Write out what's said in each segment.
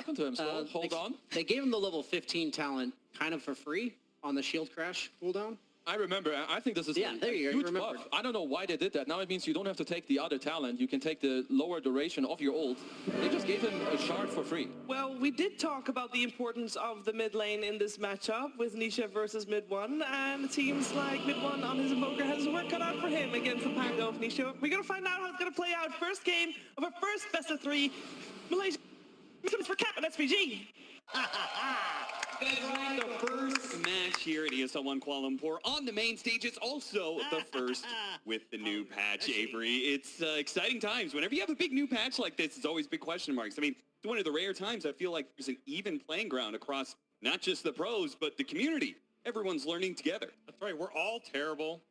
happened to him, Skull? Hold on. They gave him the level 15 talent kind of for free on the shield crash cooldown. I remember. I think this is Yeah, there you go. huge buff. I don't know why they did that. Now it means you don't have to take the other talent. You can take the lower duration of your ult. They just gave him a shard for free. Well, we did talk about the importance of the mid lane in this matchup with Nisha versus mid 1, and it seems like mid 1 on his Invoker has his work cut out for him against the Pango of Nisha. We're going to find out how it's going to play out. First game of our first best of 3. Malaysia for Cap and SPG. That's right, the first match here at ESL Kuala Lumpur on the main stage. It's also the first with the new patch, Avery. It's exciting times. Whenever you have a big new patch like this, it's always big question marks. I mean, it's one of the rare times I feel like there's an even playing ground across not just the pros, but the community. Everyone's learning together. That's right. We're all terrible,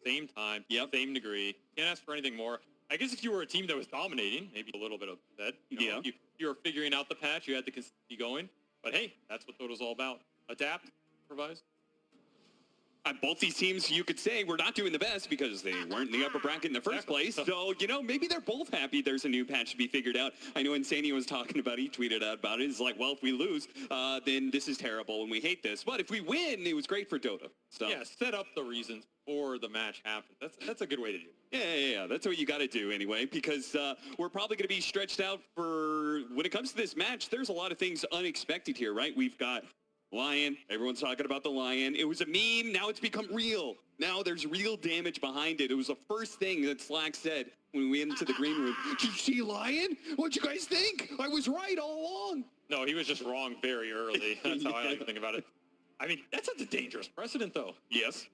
same time, same degree. Can't ask for anything more. I guess if you were a team that was dominating, maybe a little bit upset. You know, you were figuring out the patch, you had to keep going. But hey, that's what Dota's all about. Adapt, improvise. Both these teams, you could say, were not doing the best because they weren't in the upper bracket in the first place. So, you know, maybe they're both happy there's a new patch to be figured out. I know Insania was talking about it. He tweeted out about it. It's like, well, if we lose, then this is terrible and we hate this. But if we win, it was great for Dota. So yeah, set up the reasons before the match happens. That's a good way to do it. Yeah. That's what you got to do anyway, because we're probably going to be stretched out for, when it comes to this match, there's a lot of things unexpected here, right? We've got Lion. Everyone's talking about the Lion. It was a meme. Now it's become real. Now there's real damage behind it. It was the first thing that Slack said when we went into the green room. Did you see Lion? What'd you guys think? I was right all along. No, he was just wrong very early. That's how I like to think about it. I mean, that sets a dangerous precedent, though. Yes.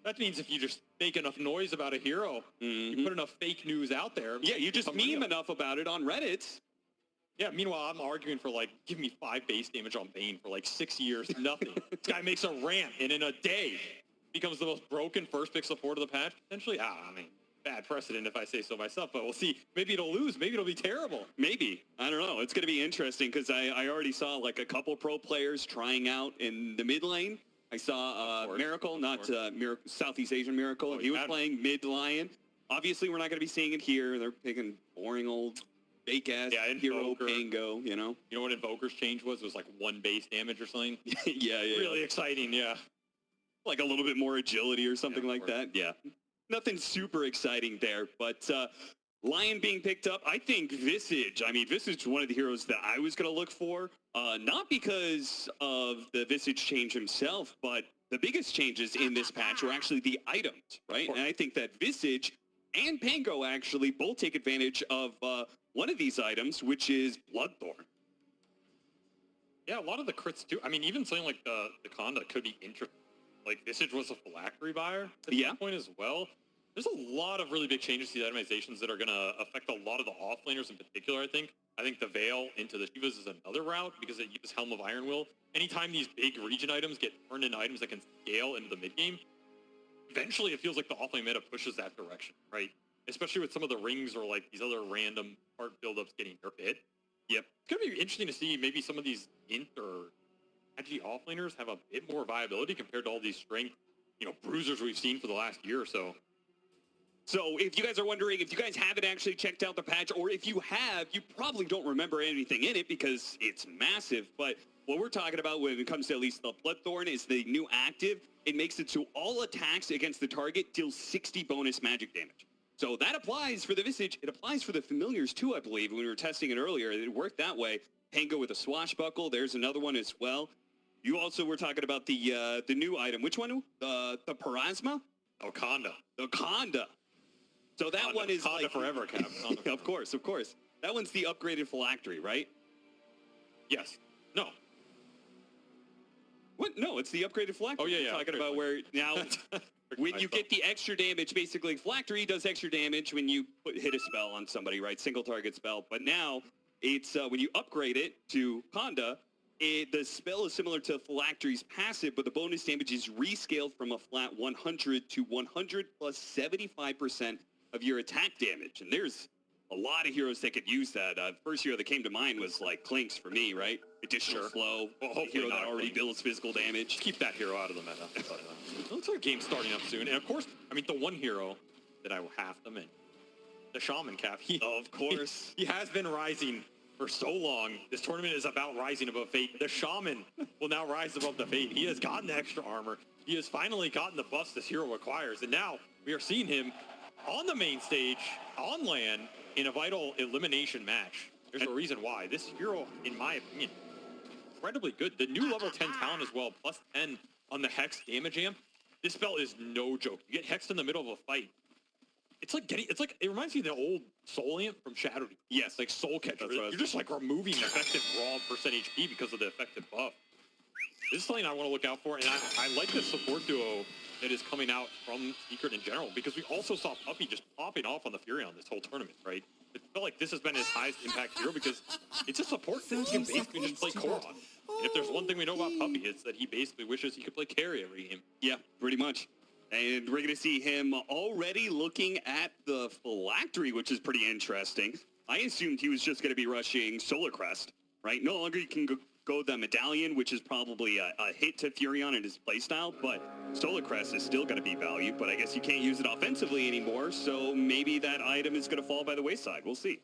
That means if you just make enough noise about a hero, you put enough fake news out there. Yeah, you just meme enough about it on Reddit. Yeah, meanwhile, I'm arguing for, like, give me 5 base damage on Bane for, like, 6 years, nothing. This guy makes a ramp, and in a day, becomes the most broken first pick support of the patch, potentially. I mean, bad precedent if I say so myself, but we'll see. Maybe it'll lose. Maybe it'll be terrible. Maybe. I don't know. It's going to be interesting, because I already saw, like, a couple pro players trying out in the mid lane. I saw Miracle, not Southeast Asian Miracle. Oh, he was playing mid Lion. Obviously, we're not going to be seeing it here. They're picking boring old fake-ass hero Pango, you know? You know what Invoker's change was? It was like 1 base damage or something? yeah. Really exciting, yeah. Like a little bit more agility or something like that. Yeah. Nothing super exciting there, but Lion being picked up, I think Visage. I mean, Visage is one of the heroes that I was going to look for, not because of the Visage change himself, but the biggest changes in this patch were actually the items, right? And I think that Visage and Pango actually both take advantage of one of these items, which is Bloodthorn. Yeah, a lot of the crits too. I mean, even something like the Conda could be interesting. Like, Visage was a phylactery buyer at that point as well. There's a lot of really big changes to the itemizations that are going to affect a lot of the offlaners in particular, I think. I think the Veil into the Shivas is another route because it uses Helm of Iron Will. Anytime these big region items get turned into items that can scale into the mid-game, eventually it feels like the offlane meta pushes that direction, right? Especially with some of the rings or like these other random part buildups getting nerfed hit. Yep. It's going to be interesting to see maybe some of these int or agi offlaners have a bit more viability compared to all these strength, you know, bruisers we've seen for the last year or so. So if you guys are wondering, if you guys haven't actually checked out the patch, or if you have, you probably don't remember anything in it because it's massive. But what we're talking about when it comes to at least the Bloodthorn is the new active. It makes it so all attacks against the target deal 60 bonus magic damage. So that applies for the Visage. It applies for the Familiars too, I believe. When we were testing it earlier, it worked that way. Pango with a Swashbuckle. There's another one as well. You also were talking about the new item. Which one? The Parasma? Oh, Conda. The Conda. So that one is Conda like forever, Cap. Of course. That one's the upgraded phylactery, right? Yes. No. What? No, it's the upgraded phylactery. Oh, yeah. Talking about where now when you get the extra damage, basically phylactery does extra damage when you hit a spell on somebody, right? Single target spell. But now it's when you upgrade it to Conda, the spell is similar to phylactery's passive, but the bonus damage is rescaled from a flat 100 to 100 plus 75% of your attack damage. And there's a lot of heroes that could use that. First hero that came to mind was like Clinks for me, right? Additional flow. Well, hopefully hero that already builds physical damage. Keep that hero out of the meta. It looks like a game starting up soon. And of course, I mean, the one hero that I will have them in, the Shaman, Cap. Of course. He has been rising for so long. This tournament is about rising above fate. The Shaman will now rise above the fate. He has gotten the extra armor. He has finally gotten the buffs this hero requires. And now we are seeing him on the main stage, on land, in a vital elimination match. There's a reason why. This hero, in my opinion, incredibly good. The new level 10 talent as well, plus 10 on the Hex damage amp. This spell is no joke. You get hexed in the middle of a fight. It reminds me of the old Soul Amp from Shadow. Yes, like Soul Catcher. You're just like removing effective raw percent HP because of the effective buff. This is something I want to look out for, and I like this support duo that is coming out from Secret in general, because we also saw Puppey just popping off on the Furion this whole tournament, right? It felt like this has been his highest impact hero because it's a support that he can basically just play core on. And if there's one thing we know about Puppey, it's that he basically wishes he could play carry every game. Yeah, pretty much. And we're going to see him already looking at the Phylactery, which is pretty interesting. I assumed he was just going to be rushing Solar Crest, right? No longer he can go the Medallion, which is probably a hit to Furion in his playstyle, but Solar Crest is still going to be valued, but I guess you can't use it offensively anymore, so maybe that item is going to fall by the wayside. We'll see.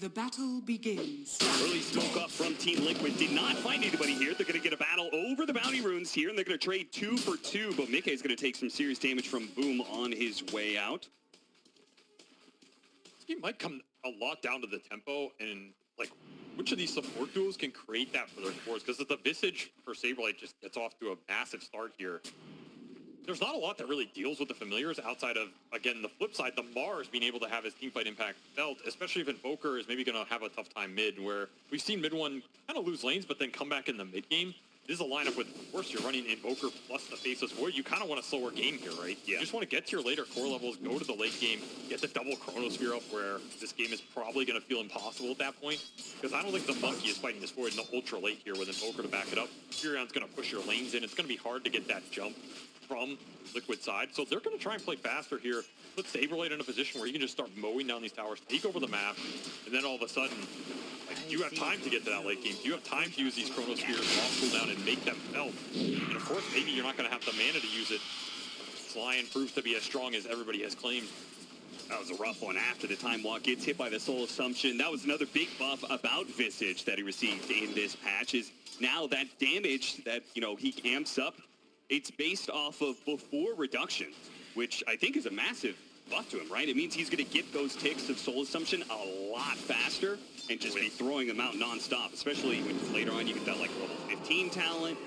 The battle begins. Early smoke up from Team Liquid. Did not find anybody here. They're going to get a battle over the bounty runes here, and they're going to trade 2 for 2. But Mickey is going to take some serious damage from Boom on his way out. This game might come a lot down to the tempo and like which of these support duos can create that for their cores. Because if the Visage for Saberlight just gets off to a massive start here, there's not a lot that really deals with the familiars outside of, again, the flip side, the Mars being able to have his teamfight impact felt, especially if Invoker is maybe going to have a tough time mid, where we've seen mid one kind of lose lanes, but then come back in the mid game. This is a lineup with, of course, you're running Invoker plus the Faceless Void. You kind of want a slower game here, right? Yeah. You just want to get to your later core levels, go to the late game, get the double Chronosphere up, where this game is probably going to feel impossible at that point. Because I don't think the Monkey is fighting this Void in the ultra late here with Invoker to back it up. Furion's going to push your lanes in. It's going to be hard to get that jump from Liquid side. So they're going to try and play faster here, put Saberlight in a position where you can just start mowing down these towers, take over the map, and then all of a sudden, like, do you have time to get to that late game? Do you have time to use these Chronospheres off cooldown and make them felt? And of course, maybe you're not going to have the mana to use it. Lion proves to be as strong as everybody has claimed. That was a rough one after the Time Walk gets hit by the Soul Assumption. That was another big buff about Visage that he received in this patch, is now that damage that, you know, he amps up, it's based off of before reduction, which I think is a massive buff to him, right? It means he's going to get those ticks of Soul Assumption a lot faster and just be throwing them out non-stop, especially when later on you get that like level 15 talent.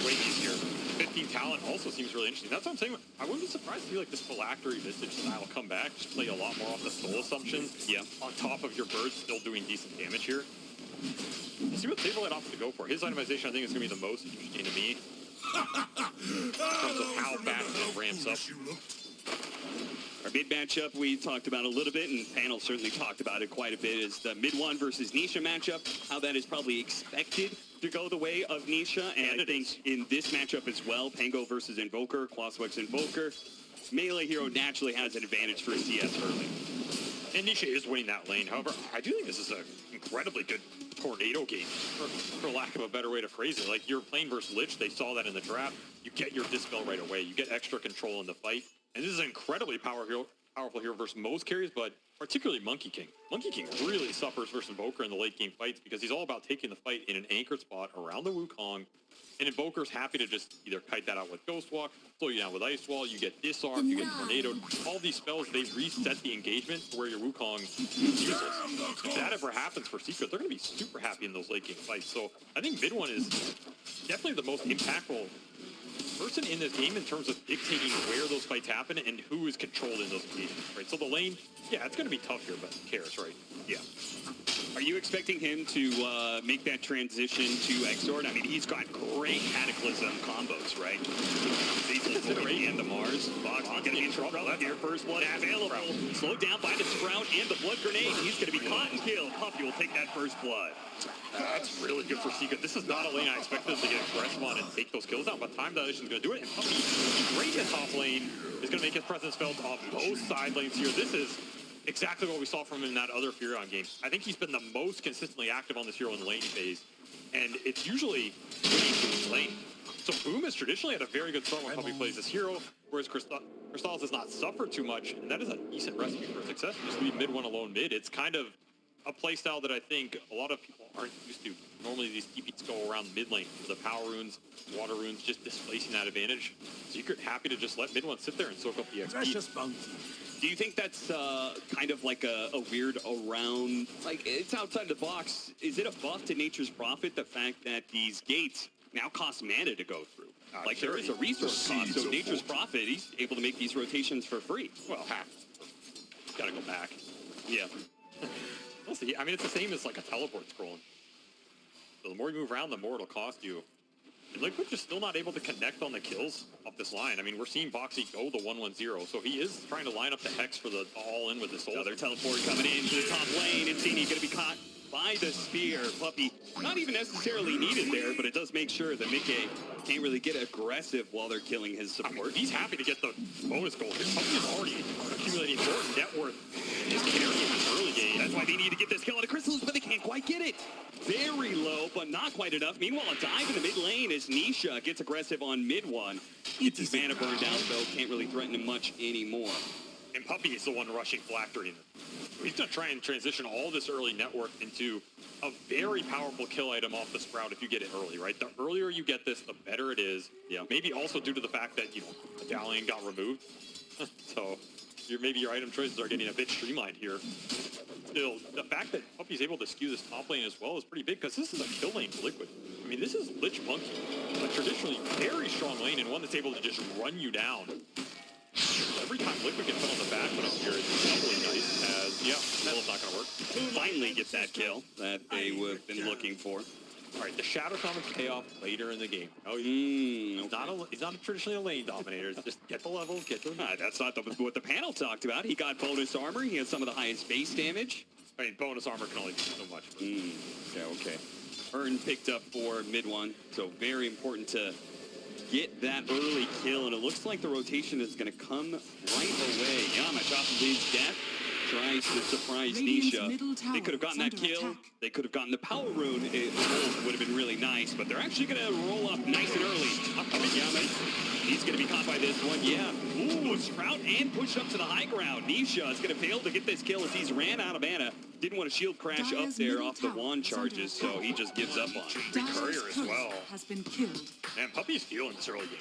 Way easier. 15 talent also seems really interesting. That's what I'm saying. I wouldn't be surprised to see like this Phylactery Visage style come back, just play a lot more off the Soul Assumption. Yeah. On top of your birds still doing decent damage here. We'll see what Saberlight opts to go for. His itemization, I think, is going to be the most interesting to me. In terms of how fast it ramps up. Our mid matchup we talked about a little bit, and panel certainly talked about it quite a bit, is the mid one versus Nisha matchup, how that is probably expected to go the way of Nisha, and I think in this matchup as well, Pango versus Invoker, Clawswex Invoker, melee hero naturally has an advantage for CS early. And Nisha is winning that lane. However, I do think this is an incredibly good tornado game, for lack of a better way to phrase it. Like, you're playing versus Lich, they saw that in the draft. You get your Dispel right away. You get extra control in the fight. And this is an incredibly powerful hero versus most carries, but particularly Monkey King. Monkey King really suffers versus Invoker in the late game fights because he's all about taking the fight in an anchored spot around the Wukong. And Invoker's happy to just either kite that out with Ghost Walk, slow you down with Ice Wall, you get Disarmed, you get Tornadoed. All these spells, they reset the engagement to where your Wukong is useless. If that ever happens for Secret, they're going to be super happy in those late game fights. So I think mid one is definitely the most impactful person in this game in terms of dictating where those fights happen and who is controlled in those engagements, right? So the lane, yeah, it's going to be tough here, but who cares, right? Yeah. Are you expecting him to make that transition to Exort? I mean, he's got great Cataclysm combos, right? And the Mars. Fox going to be in trouble here. First blood available. Slowed down by the Sprout and the Blood Grenade. He's going to be caught and killed. Puppey will take that first blood. That's really good for Secret. This is not a lane I expected to get aggressive on and take those kills down, but Time Dilation is going to do it. And Puppey, great in the top lane, is going to make his presence felt on both side lanes here. This is exactly what we saw from him in that other Furion game. I think he's been the most consistently active on this hero in the lane phase, and it's usually lane. So Boom has traditionally had a very good start when Puppey plays this hero, whereas Crystals has not suffered too much, and that is a decent recipe for success. Just leave mid one alone mid. It's kind of a playstyle that I think a lot of people aren't used to. Normally these TPs go around mid lane for the power runes, water runes, just displacing that advantage. Secret happy to just let mid one sit there and soak up the XP. Do you think that's kind of like a weird around, like it's outside the box? Is it a buff to Nature's Prophet, the fact that these gates now cost mana to go through? Like there is a resource cost, so Nature's Prophet, he's able to make these rotations for free. Well, half. Gotta go back. Yeah. We'll see. I mean, it's the same as like a teleport scrolling. So the more you move around, the more it'll cost you. And Liquid just still not able to connect on the kills off this line. I mean, we're seeing Boxy go the 1-1-0, so he is trying to line up the Hex for the all-in with the Soul. Another teleport coming into the top lane, and Zini going to be caught by the spear. Puppey, not even necessarily needed there, but it does make sure that Mickey can't really get aggressive while they're killing his support. I mean, he's happy to get the bonus goal. His Puppey is already accumulating more net worth in his carry in this early game. That's why they need to get this kill on the Crystals, but they can't quite get it. Very low, but not quite enough. Meanwhile, a dive in the mid lane as Nisha gets aggressive on mid one. Gets his mana burned down, though. Can't really threaten him much anymore. And Puppey is the one rushing Phylactery. He's going to try and transition all this early network into a very powerful kill item off the Sprout if you get it early, right? The earlier you get this, the better it is. Yeah. Maybe also due to the fact that, you know, Medallion got removed. So maybe your item choices are getting a bit streamlined here. Still, the fact that Puppey's able to skew this top lane as well is pretty big, because this is a kill lane for Liquid. I mean, this is Lich Monkey, a traditionally very strong lane and one that's able to just run you down. Every time Liquid gets put on the back foot up here, it's doubly nice as, yeah, that's not going to work. Finally get that kill that they would have been looking for. All right, the Shadow Shaman's payoff later in the game. Oh, okay. he's not traditionally a lane dominator. It's just get the levels, get the... That's not what the panel talked about. He got bonus armor. He has some of the highest base damage. I mean, bonus armor can only do so much. Yeah, okay. Earn picked up for mid one, so very important to get that early kill, and it looks like the rotation is going to come right away. Yamach off of his death tries to surprise Nisha. They could have gotten that kill. They could have gotten the power rune. It would have been really nice, but they're actually going to roll up nice and early. Yamach, he's going to be caught by this one. Yeah. Ooh, Sprout and push up to the high ground. Nisha is going to fail to get this kill as he's ran out of mana. Didn't want to shield crash up there off the wand charges, so he just gives up on it. Courier as well. Has been killed. Man, Puppey's feeling this early game.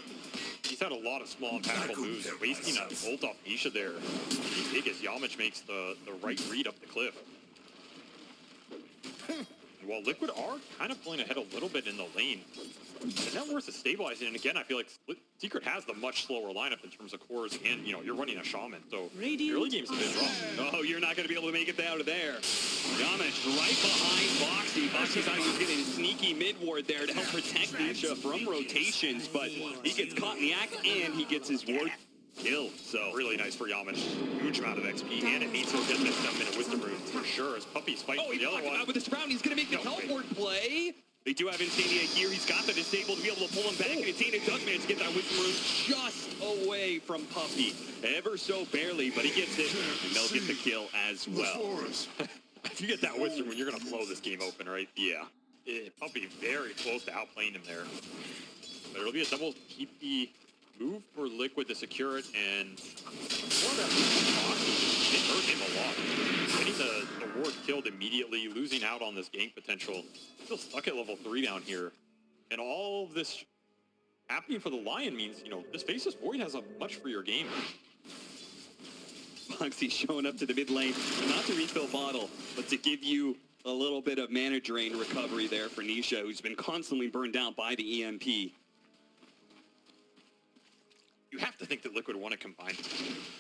He's had a lot of small impactful moves, wasting a ult off Nisha there. He's big as Yamach makes the right read up the cliff. While Liquid are kind of pulling ahead a little bit in the lane, the net worth is stabilizing, and again, I feel like Secret has the much slower lineup in terms of cores, and, you know, you're running a Shaman, so the early game's a bit rough. Oh, you're not going to be able to make it out of there. Yamach right behind Boxy. Boxy thought he was getting a sneaky mid-ward there to help protect Nisha from rotations, but he gets caught in the act, and he gets his ward kill. So really nice for Yamach. Huge amount of XP, and it means he'll get this 7-minute wisdom room for sure, as Puppey's fighting for the other one. With the Sprout, he's going to make the teleport play. They do have Insania here. He's got the disable to be able to pull him back, and Insania does manage to get that wisdom room just away from Puppey. Ever so barely, but he gets it, and they'll get the kill as well. If you get that wisdom room, you're going to blow this game open, right? Yeah. Puppey very close to outplaying him there. But it'll be a double TP move for Liquid to secure it, and more of that it hurt him a lot. Getting the ward killed immediately, losing out on this gank potential. Still stuck at level 3 down here. And all of this happening for the Lion means, you know, this Faceless Void has a much freer game. Boxy showing up to the mid lane, not to refill bottle, but to give you a little bit of mana drain recovery there for Nisha, who's been constantly burned down by the EMP. You have to think that Liquid want to combine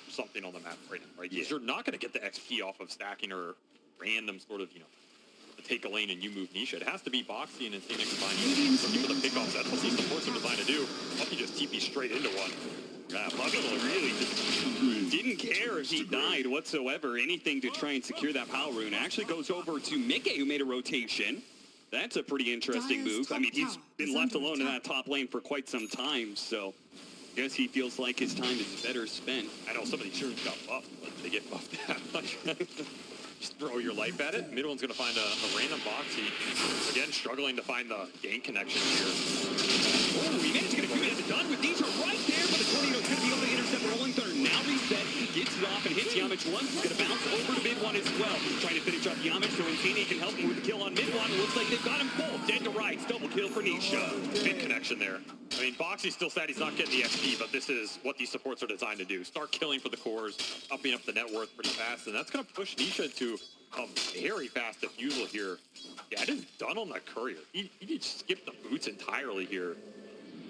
something on the map right now, right? Because you're not going to get the XP off of stacking or random sort of, you know, take a lane and you move Nisha. It has to be Boxy and Insania combining for the pickoffs. That's what these supports are designed to do. Puppey just TP straight into one. Yeah, Puppey really just didn't care if he died whatsoever. Anything to try and secure that power rune. It actually goes over to Mickey, who made a rotation. That's a pretty interesting move. I mean, he's been left alone in that top lane for quite some time, so I guess he feels like his time is better spent. I know some of these tunes got buffed, but they get buffed that much. just throw your life at it. Mid one's going to find a random Boxy. Again, struggling to find the gank connection here. Oh, he managed to get a few minutes done with Nisha right there, but the Tornado's going to be able to intercept Rolling Thunder. Now reset, gets it off and hits Yamich once. He's going to bounce over to mid one as well. Trying to finish up Yamich so Insani can help him with the kill on mid one. Looks like they've got him full. Dead to rights, double kill for Nisha. Big connection there. I mean, Boxy's still sad he's not getting the XP, but this is what these supports are designed to do. Start killing for the cores, upping up the net worth pretty fast, and that's going to push Nisha to a very fast defusal here. Yeah, it is done on the courier. He just skipped the boots entirely here.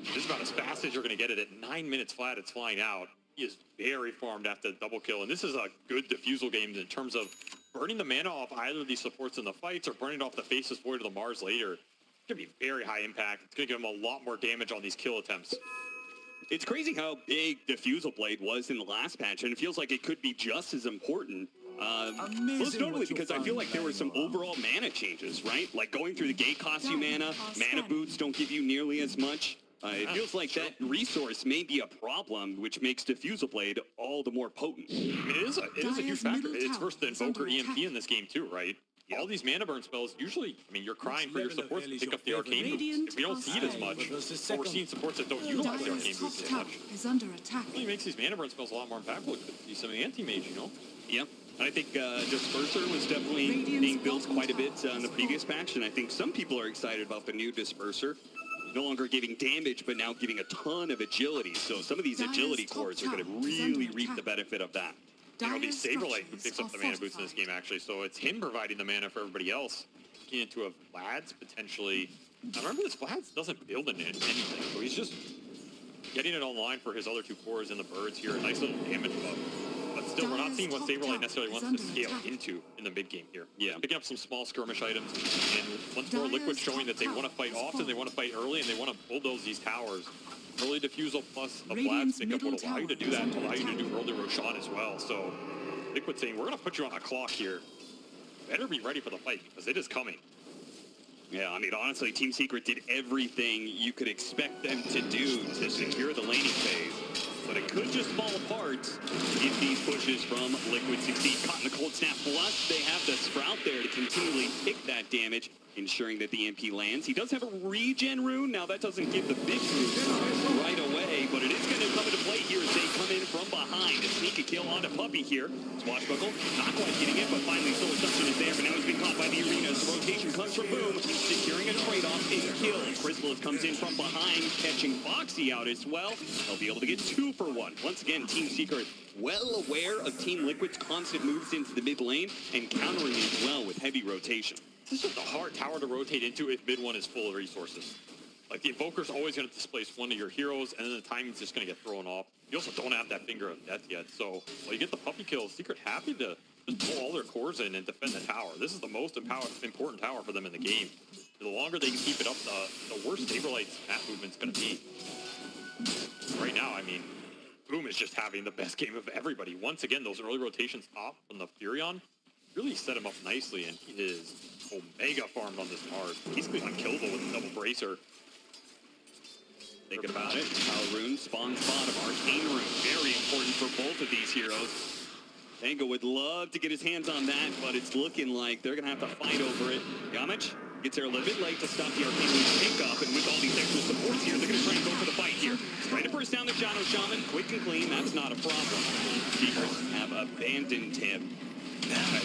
This is about as fast as you're going to get it. At 9 minutes flat, it's flying out. He is very farmed after the double kill, and this is a good defusal game in terms of burning the mana off either of these supports in the fights or burning off the Faceless Void or the Mars later. It's going to be very high impact. It's going to give him a lot more damage on these kill attempts. It's crazy how big Diffusal Blade was in the last patch, and it feels like it could be just as important. Most notably because I feel like there were some overall mana changes, right? Like going through the gate costs you mana boots don't give you nearly as much. It feels like that resource may be a problem, which makes Diffusal Blade all the more potent. I mean, it is a huge factor. It's versus the Invoker EMP in this game too, right? Yeah. All these mana burn spells, usually, I mean, you're crying for your supports to pick up the arcane boots. We don't see it as much, but we're seeing supports that don't utilize the arcane boots as much. Is under attack. It really makes these mana burn spells a lot more impactful. It could be some anti-mage, you know? Yep. I think Disperser was definitely being built quite a bit in the previous patch, and I think some people are excited about the new Disperser. No longer giving damage, but now giving a ton of agility. So some of these agility cores are going to really reap the benefit of that. You know, these Saberlight who picks up the mana boots in this game, actually. So it's him providing the mana for everybody else. Getting into a Vlad's potentially. Now remember, this Vlad's doesn't build anything, so he's just getting it online for his other two cores and the birds here. A nice little damage buff. But still, we're not seeing what Saberlight necessarily wants to scale into in the mid game here. Yeah, picking up some small skirmish items, and once more Liquid showing that they want to fight often, they want to fight early, and they want to bulldoze these towers. Early defusal plus a Vlad's pickup would allow you to do that, and allow you to do early Roshan as well. So Liquid saying, we're going to put you on a clock here. Better be ready for the fight, because it is coming. Yeah, I mean, honestly, Team Secret did everything you could expect them to do to secure the laning phase. But it could just fall apart if these pushes from Liquid succeed. Caught in the cold snap. Plus, they have the Sprout there to continually pick that damage, ensuring that the MP lands. He does have a regen rune. Now, that doesn't give the big boost right away, but it is going to come into play here as they come in from behind. A sneaky kill onto Puppy here. Swashbuckle, not quite getting it, but finally Soul Assumption is there, but now he's been caught by the arenas. The rotation comes from Boom, securing a trade-off, a kill. Chrysalis comes in from behind, catching Boxy out as well. They'll be able to get 2 for 1. Once again, Team Secret well aware of Team Liquid's constant moves into the mid lane and countering it as well with heavy rotation. This is just a hard tower to rotate into if mid one is full of resources. Like, the Invoker's always going to displace one of your heroes, and then the timing's just going to get thrown off. You also don't have that Finger of Death yet, so while you get the puppy kills, Secret happy to just pull all their cores in and defend the tower. This is the most important tower for them in the game. The longer they can keep it up, the worse Saberlight's map movement's going to be. Right now, I mean, Boom is just having the best game of everybody. Once again, those early rotations off from the Furion really set him up nicely, and he is Omega farmed on this Mars. Basically unkillable with a double bracer. Think about it. Power Rune spawns bottom. Arcane Rune, very important for both of these heroes. Tango would love to get his hands on that, but it's looking like they're going to have to fight over it. Yamich gets there a little bit late to stop the Arcane Rune pick up, and with all these extra supports here, they're going to try and go for the fight here. Trying to burst down the Jano Shaman. Quick and clean, that's not a problem. Secrets have abandoned him.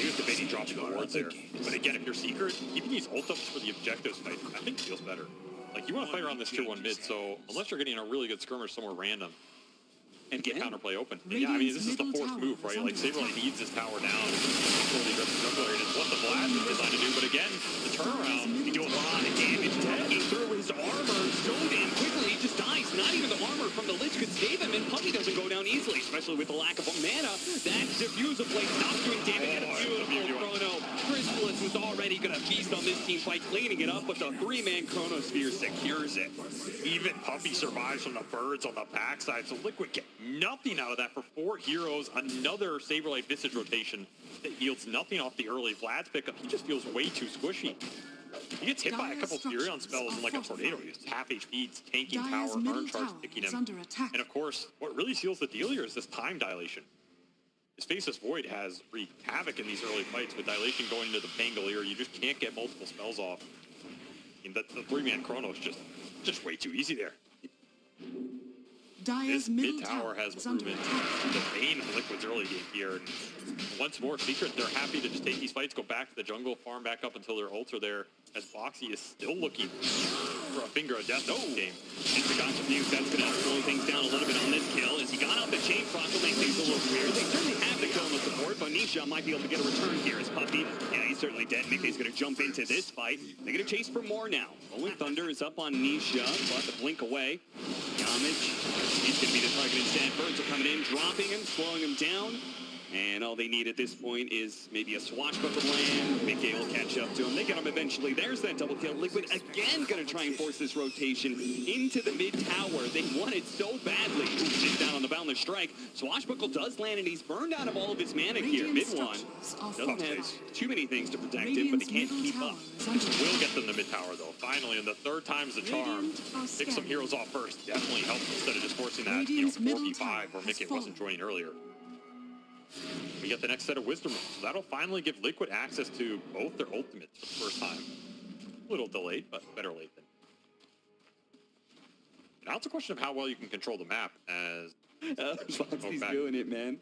He was debating dropping the wards there. But again, if you're Secret, keeping these ult-ups for the objectives fight, I think feels better. Like, you want to fight around this tier 1 mid, so unless you're getting a really good skirmish somewhere random, and get counterplay open. And yeah, I mean, this is the fourth move, right? Like, Saberlight needs this tower down. Totally it's what the Vlad is designed to do, but again, the turnaround, he can do a lot of damage. Tagging through his armor so damn quickly, he just dies. Not even the armor from the Lich could save him, and Puppy doesn't go down easily, especially with the lack of mana. That Diffusal Blade stops doing damage, and a beautiful chrono. Chrysalis was already going to feast on this team fight, cleaning it up, but the 3-man Chronosphere secures it. Even Puppy survives from the birds on the backside, so Liquid get nothing out of that for 4 heroes. Another Saberlight Visage rotation that yields nothing off the early Vlad's pickup. He just feels way too squishy. He gets hit by a couple Furion spells and like a tornado. He's half HP, it's tanking power, burn charge, picking him. And of course, what really seals the deal here is this time dilation. Spaceless Void has wreaked havoc in these early fights with Dilation going into the Pangolier. You just can't get multiple spells off. I mean, the 3-man Chrono is just way too easy there. Dire's This middle mid tower has is under proven attack. the bane of Liquid's early game here. And once more, Secret, they're happy to just take these fights, go back to the jungle, farm back up until their ults are there, as Boxy is still looking for a finger of death in this game. It's the got confused. That's going to slow things down a little bit on this kill. As he got off the chain, Frost will make things a little weird. They certainly have the kill on the support, but Nisha might be able to get a return here as Puppy. Yeah, he's certainly dead. Mickey's going to jump into this fight. They're going to chase for more now. Rolling Thunder is up on Nisha, but the blink away. Yamage, he's going to be the target instead. Birds are coming in, dropping him, slowing him down. And all they need at this point is maybe a swashbuckle land. Mickey will catch up to him. They get him eventually. There's that double kill. Liquid again going to try and force this rotation into the mid tower. They want it so badly. Sits down on the boundless strike. Swashbuckle does land, and he's burned out of all of his mana here. Mid one doesn't have too many things to protect him, but he can't keep up. Will get them the mid tower though. Finally, and the third time's the charm. Pick some heroes off first. Definitely helps instead of just forcing that 4v5 where Mickey wasn't joining earlier. We get the next set of Wisdom Runes, so that'll finally give Liquid access to both their ultimates for the first time. A little delayed, but better late than. Now it's a question of how well you can control the map as... Foxy's doing it, man.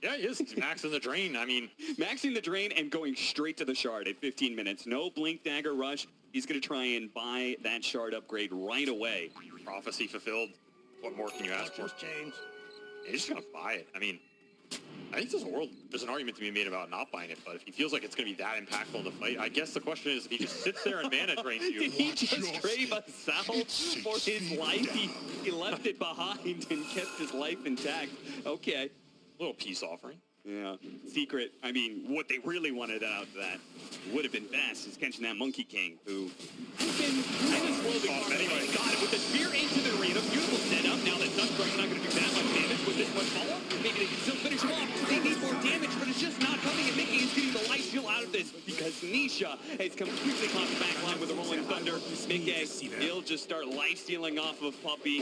Yeah, he is. He's maxing the drain. I mean... Maxing the drain and going straight to the shard at 15 minutes. No blink dagger rush. He's going to try and buy that shard upgrade right away. Prophecy fulfilled. What more can you ask for? He's just going to buy it. I mean... I think there's an argument to be made about not buying it, but if he feels like it's going to be that impactful in the fight, I guess the question is if he just sits there and mana drains you. Did he just trade a cell for his life? He left it behind and kept his life intact. Okay. A little peace offering. Yeah. Secret, I mean, what they really wanted out of that would have been best is catching that Monkey King, who has been kind of slowly anyway. Got it with the spear into the arena. Beautiful setup. Now that Sunstrike's not going to do that much damage with this much follow-up. Maybe they can still finish him off. They need more damage, but it's just not coming. And Mickey is getting the life steal out of this because Nisha has completely caught the back line with the Rolling Thunder. Mickey, he'll just start life stealing off of Puppy.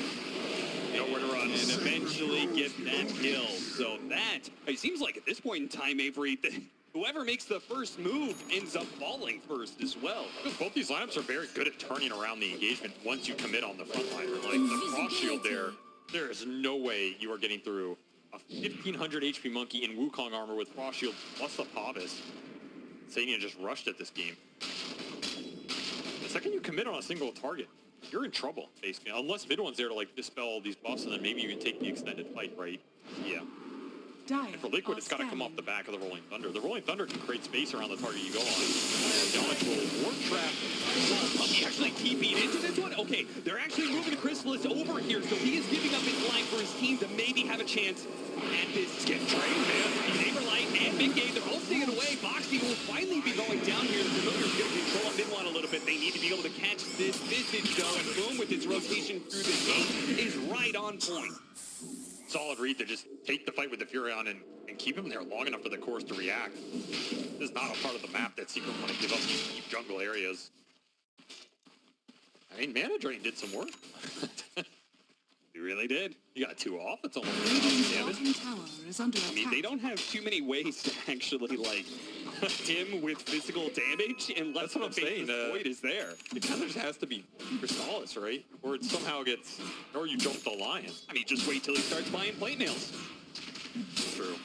Nowhere to run. And eventually get that kill. So that, it seems like at this point in time, Avery, whoever makes the first move ends up falling first as well. Both these lineups are very good at turning around the engagement once you commit on the front line. Like the Frost Shield there is no way you are getting through a 1500 HP Monkey in Wukong armor with Frost Shield plus the Pavis. Sadian just rushed at this game. The second you commit on a single target, you're in trouble, basically. Unless mid one's there to like dispel all these buffs, and then maybe you can take the extended fight, right? Yeah. And for Liquid, it's got to come off the back of the Rolling Thunder. The Rolling Thunder can create space around the target you go on. Yamage will warp trap. Puppy actually TP'd into this one? Okay, they're actually moving the Chrysalis over here, so he is giving up his life for his team to maybe have a chance at this skip train, man. Saberlight and Mickey, they're both staying away. Boxy will finally be going down here. The Familiar's going to control mid one a little bit. They need to be able to catch this Visage, though, and boom, with his rotation through the gate is right on point. Solid read to just take the fight with the Furion and keep him there long enough for the cores to react. This is not a part of the map that Secret want to give up these deep jungle areas. I mean, Mana Drain did some work. He really did. You got 2 off. It's almost Radiant's bottom tower is under attack. I mean, they don't have too many ways to actually, like, him with physical damage unless what I'm saying. Void is there. It kind of just has to be Chrysalis, right? Or it somehow gets, or you jump the lion. I mean, just wait till he starts buying plate nails. True.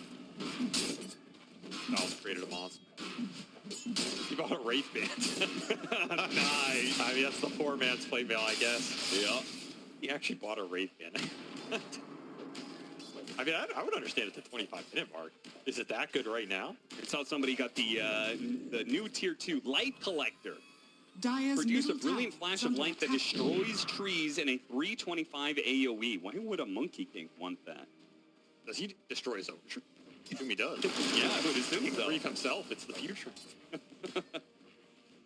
Valve created a monster. He bought a Wraith Band. Nice. I mean, that's the poor man's plate mail, I guess. Yeah. He actually bought a Wraith Band. I mean, I would understand at the 25-minute mark. Is it that good right now? I saw somebody got the new Tier 2 Light Collector. Dire's Produce a middle brilliant tower flash is of under light that attack. destroys trees in a 325 AoE. Why would a Monkey King want that? Does he destroy his own? I assume he does. Yeah, I would assume He can so. grieve himself. It's the future.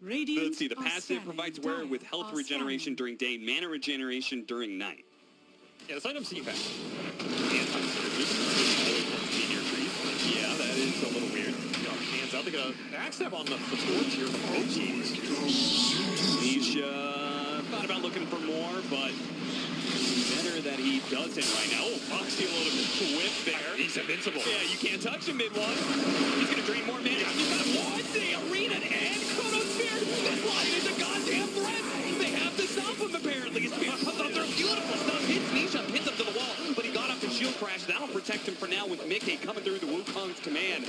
Radiant Let's see, the are passive scanning. provides wear with Dire health are regeneration scanning. during day, mana regeneration during night. Yeah, this item's CPAC. Anti-synergy. Near trees. Yeah, that is a little weird. Hands out. They got a backstab on the towards here. Oh, jeez. Nisha thought about looking for more, but better that he doesn't right now. Oh, Foxy a little bit whiff there. He's invincible. Yeah, you can't touch him mid one. He's gonna drain more mana. He's got one, the arena and Chronosphere. This line is a goddamn threat. They have to stop him apparently. His spear comes up there. Beautiful stuff. Hits Nisha, hits him to the wall, but he got off the shield crash. That'll protect him for now with Mickey coming through the Wukong's command.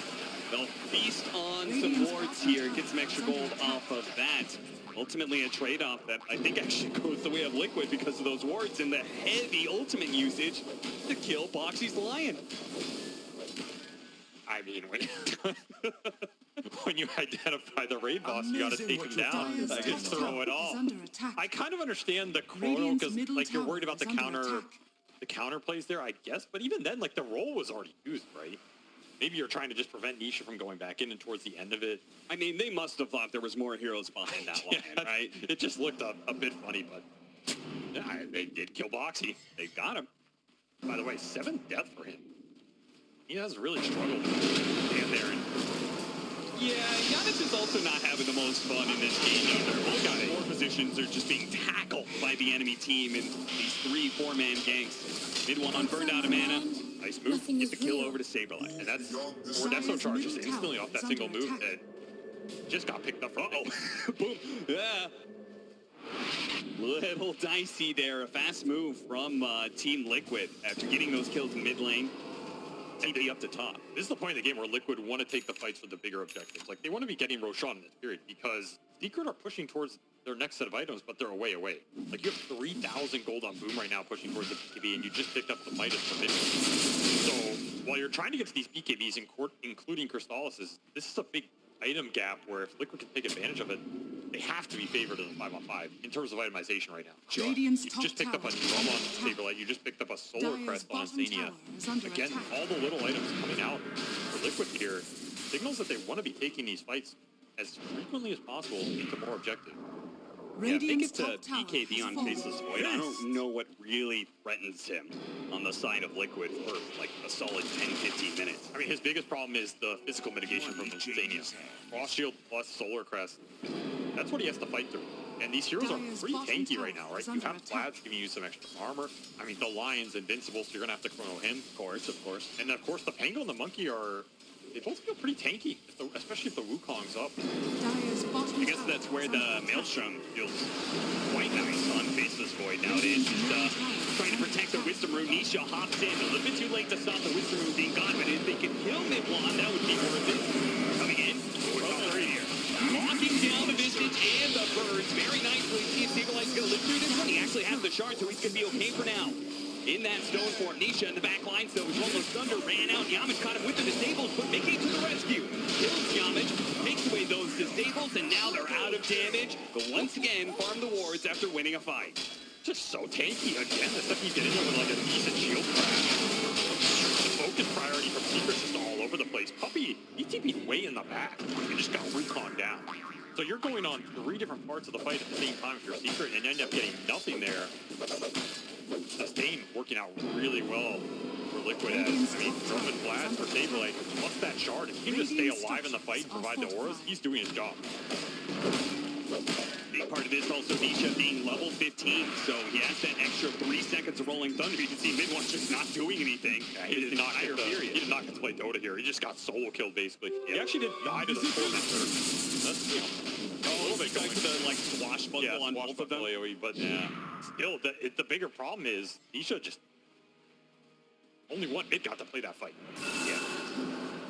They'll feast on some wards here. Get some extra gold off of that. Ultimately a trade-off that I think actually goes the way of Liquid because of those wards and the heavy ultimate usage to kill Boxy's Lion. I mean, when you identify the raid boss, you gotta take him down. Dire's Just top throw it tower all. is under attack. I kind of understand the chrono Radiant's because middle like you're tower worried about the is under attack. counter plays there, I guess. But even then, like the roll was already used, right? Maybe you're trying to just prevent Nisha from going back in and towards the end of it. I mean, they must have thought there was more heroes behind that line, right? It just looked a bit funny, but yeah, they did kill Boxy. They got him. By the way, 7th death for him. He has really struggled to stand there and Yeah, Giannis is also not having the most fun in this game either. Both guys' four positions are just being tackled by the enemy team in these 3-4-man ganks. Mid one burned out of mana. Nice move. Get the kill over to Saberlight. and that's Ordesso charge just instantly off that single move that just got picked up from Boom. Yeah. Little dicey there. A fast move from Team Liquid after getting those kills in mid lane. TP up to top. This is the point of the game where Liquid want to take the fights for the bigger objectives. Like, they want to be getting Roshan in this period because Secret are pushing towards their next set of items, but they're away. Like, you have 3,000 gold on Boom right now pushing towards the BKB, and you just picked up the Midas for mid. So, while you're trying to get to these BKBs, including Crystallises, this is a big item gap where if Liquid can take advantage of it, they have to be favored in the 5-on-5 in terms of itemization right now. Radiant's You top just picked up a tower drum is on under attack. Saberlight, you just picked up a Solar Dire's Crest on bottom Zania. tower is under Again, attack. all the little items coming out for Liquid here signals that they want to be taking these fights as frequently as possible into more objective. Yeah, if they Radiant's get to top tower BKB has on fallen. Faceless Void, I don't know what really threatens him on the side of Liquid for like a solid 10-15 minutes. I mean, his biggest problem is the physical mitigation from Zania. Frost Shield plus Solar Crest. That's what he has to fight through. And these heroes are Dire's pretty bottom tanky tower right now, right? is You under have attack. Flash giving you some extra armor. I mean, the Lion's invincible, so you're going to have to chrono him. Of course. And of course, the Pango and the Monkey are... They both feel pretty tanky, especially if the Wukong's up. Dire's bottom I guess tower that's where is the under attack. Maelstrom feels quite nice on Faceless Void nowadays. Just trying to protect the Wisdom Rune. Nisha hops in. A little bit too late to stop the Wisdom Rune being gone, but if they could kill Midwan, that would be worth it. Coming in. Here. Locking down the Visage and the Birds very nicely. See if Saberlight's going to live through this one. He actually has the shard, so he's going to be okay for now. In that stone form, Nisha in the back line, so almost thunder ran out. Yamich caught him with the disables, but Mickey to the rescue. Kills Yamich, takes away those disables, and now they're out of damage. But once again, farm the wards after winning a fight. Just so tanky again. The stuff you get into with like a decent shield crash. The focus priority from Secret's just all over the place. Puppy, he TP'd way in the back and just got recon down. So you're going on 3 different parts of the fight at the same time if you're Secret and end up getting nothing there. Sustain working out really well for Liquid as, I mean, drum and blast for Saberlight. Plus that shard, if he can just stay alive in the fight and provide the auras, he's doing his job. Big part of this also Nisha being level 15, so he has that extra 3 seconds of rolling thunder. You can see Midwatch just not doing anything. Yeah, he did not get to play Dota here. He just got solo killed basically. He actually did die to the Tormentor. That's, you know, a little bit going to like swashbuckle on both of them. AoE, but yeah, still, the bigger problem is Nisha just only one mid got to play that fight. Yeah.